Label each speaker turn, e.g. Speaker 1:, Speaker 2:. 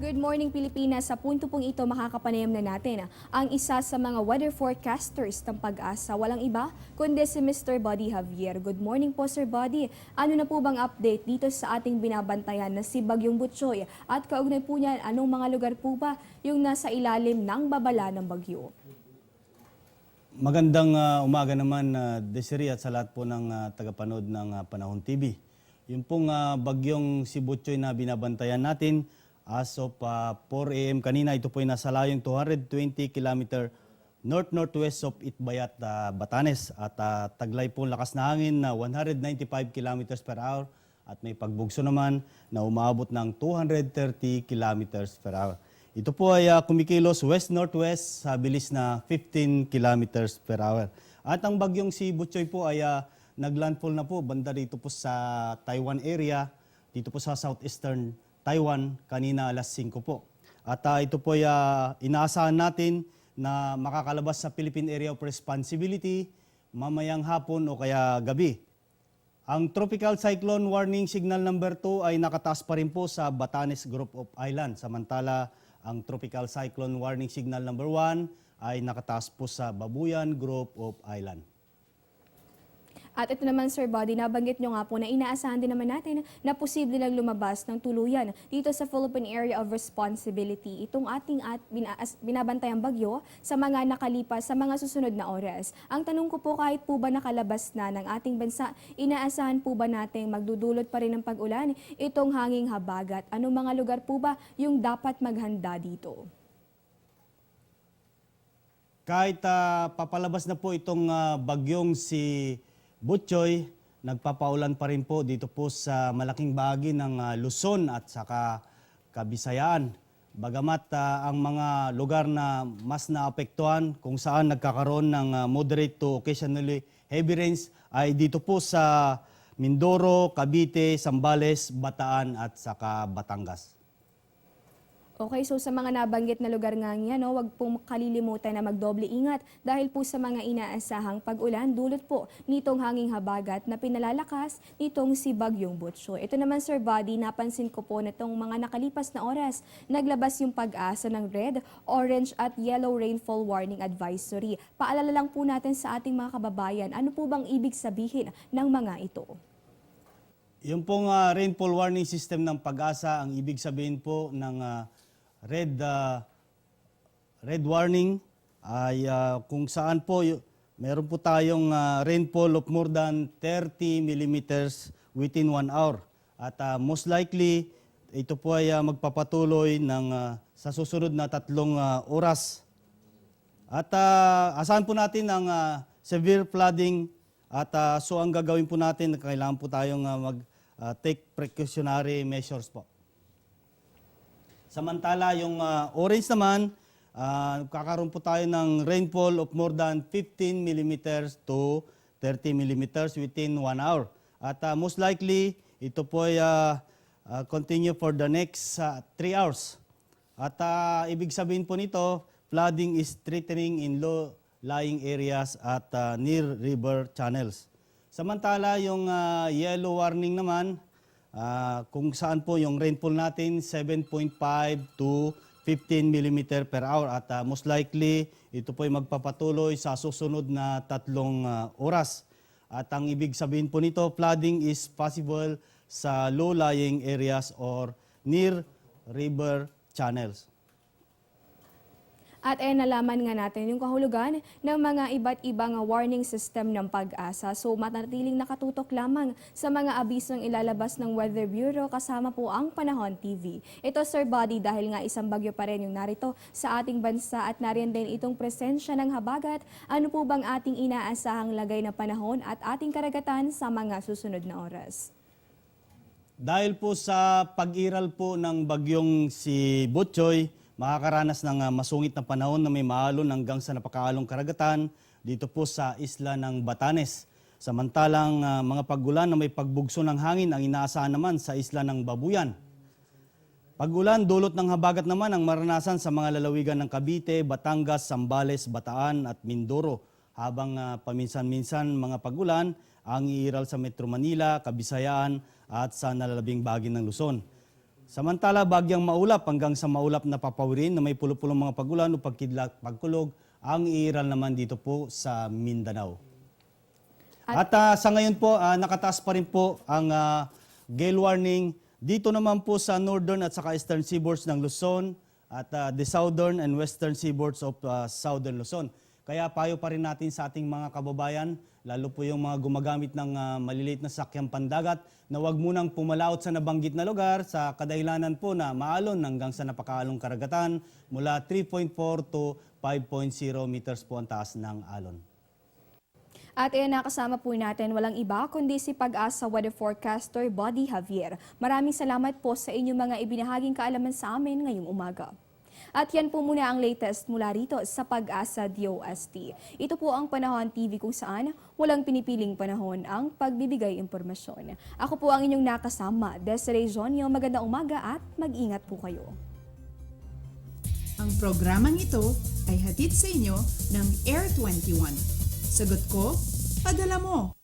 Speaker 1: Good morning Pilipinas. Sa punto pong ito makakapanayam na natin ang isa sa mga weather forecasters ng Pag-asa. Walang iba kundi si Mr. Buddy Javier. Good morning po Sir Buddy. Ano na po bang update dito sa ating binabantayan na si Bagyong Butchoy? At kaugnay po niyan, anong mga lugar po ba yung nasa ilalim ng babala ng bagyo?
Speaker 2: Magandang umaga naman, Desiree, at sa lahat po ng tagapanood ng Panahon TV. Yung pong bagyong si Butchoy na binabantayan natin as of 4 a.m. kanina, ito po ay nasa layong 220 km north-northwest of Itbayat, Batanes. At taglay po lakas na hangin na 195 km per hour at may pagbugso naman na umaabot ng 230 km per hour. Ito po ay kumikilos west-northwest sa bilis na 15 km per hour. At ang bagyong si Butchoy po ay naglandfall na po banda dito po sa Taiwan area, dito po sa southeastern Taiwan kanina alas 5 po. At ito po ay inaasahan natin na makakalabas sa Philippine Area of Responsibility mamayang hapon o kaya gabi. Ang Tropical Cyclone Warning Signal number 2 ay nakataas pa rin po sa Batanes Group of Islands. Samantala, ang Tropical Cyclone Warning Signal number 1 ay nakataas po sa Babuyan Group of Island.
Speaker 1: At ito naman Sir Buddy, nabanggit nyo nga po na inaasahan din naman natin na posible lang lumabas ng tuluyan dito sa Philippine Area of Responsibility. Itong ating binabantayang bagyo sa mga nakalipas sa mga susunod na oras. Ang tanong ko po, kahit po ba nakalabas na ng ating bansa, inaasahan po ba natin magdudulot pa rin ng pag-ulan itong hanging habagat? Anong mga lugar po ba yung dapat maghanda dito?
Speaker 2: Kahit papalabas na po itong bagyong si Butchoy, nagpapaulan pa rin po dito po sa malaking bahagi ng Luzon at saka Kabisayaan. Bagamat ang mga lugar na mas naapektuhan kung saan nagkakaroon ng moderate to occasionally heavy rains ay dito po sa Mindoro, Cavite, Zambales, Bataan at saka Batangas.
Speaker 1: Okay, so sa mga nabanggit na lugar nga niya, no, wag pong kalilimutan na magdoble ingat dahil po sa mga inaasahang pag-ulan dulot po nitong hanging habagat na pinalalakas nitong si Bagyong Butchoy. Ito naman Sir Buddy, napansin ko po na itong mga nakalipas na oras, naglabas yung Pag-asa ng red, orange at yellow rainfall warning advisory. Paalala lang po natin sa ating mga kababayan, ano po bang ibig sabihin ng mga ito?
Speaker 2: Yung pong rainfall warning system ng Pag-asa, ang ibig sabihin po ng red warning ay kung saan po meron po tayong rainfall of more than 30 millimeters within 1 hour. At most likely, ito po ay magpapatuloy sa susunod na 3 oras. At asahan po natin ang severe flooding at so ang gagawin po natin, kailangan po tayong take precautionary measures po. Samantala, yung orange naman, kakaroon po tayo ng rainfall of more than 15 millimeters to 30 millimeters within 1 hour. At most likely, ito po ay continue for the next 3 hours. At ibig sabihin po nito, flooding is threatening in low-lying areas at near river channels. Samantala, yung yellow warning naman, kung saan po yung rainfall natin 7.5 to 15 mm per hour at most likely ito po ay magpapatuloy sa susunod na 3 oras. At ang ibig sabihin po nito, flooding is possible sa low-lying areas or near river channels.
Speaker 1: At nalaman nga natin yung kahulugan ng mga iba't ibang warning system ng Pag-asa. So manatiling nakatutok lamang sa mga abisong ilalabas ng Weather Bureau kasama po ang Panahon TV. Ito Sir Buddy, dahil nga isang bagyo pa rin yung narito sa ating bansa at nariyan din itong presensya ng habagat, ano po bang ating inaasahang lagay na panahon at ating karagatan sa mga susunod na oras?
Speaker 2: Dahil po sa pag-iral po ng bagyong si Butchoy, makakaranas ng masungit na panahon na may maalon hanggang sa napakaalong karagatan dito po sa isla ng Batanes. Samantalang mga pag-ulan na may pagbugso ng hangin ang inaasahan naman sa isla ng Babuyan. Pag-ulan dulot ng habagat naman ang maranasan sa mga lalawigan ng Cavite, Batangas, Zambales, Bataan at Mindoro. Habang paminsan-minsan mga pag-ulan ang iiral sa Metro Manila, Kabisayaan at sa nalalabing bahagi ng Luzon. Samantala, bagyang maulap hanggang sa maulap na papawirin na may pulo-pulong mga pagulan o pagkidlat, pagkulog ang iiral naman dito po sa Mindanao. At sa ngayon po, nakataas pa rin po ang gale warning dito naman po sa northern at saka eastern seaboards ng Luzon at the southern and western seaboards of southern Luzon. Kaya payo pa rin natin sa ating mga kababayan, lalo po yung mga gumagamit ng maliliit na sakyang pandagat, na huwag munang pumalaot sa nabanggit na lugar sa kadahilanan po na maalon hanggang sa napakaalong karagatan mula 3.4 to 5.0 meters po ang taas ng alon.
Speaker 1: At nakasama po natin walang iba kundi si Pag-asa Weather Forecaster Buddy Javier. Maraming salamat po sa inyong mga ibinahaging kaalaman sa amin ngayong umaga. At yan po muna ang latest mula rito sa Pag-asa DOST. Ito po ang Panahon TV kung saan walang pinipiling panahon ang pagbibigay impormasyon. Ako po ang inyong nakasama, Desiree Jonio. Magandang umaga at mag-ingat po kayo.
Speaker 3: Ang programang ito ay hatid sa inyo ng Air 21. Sagot ko, padala mo.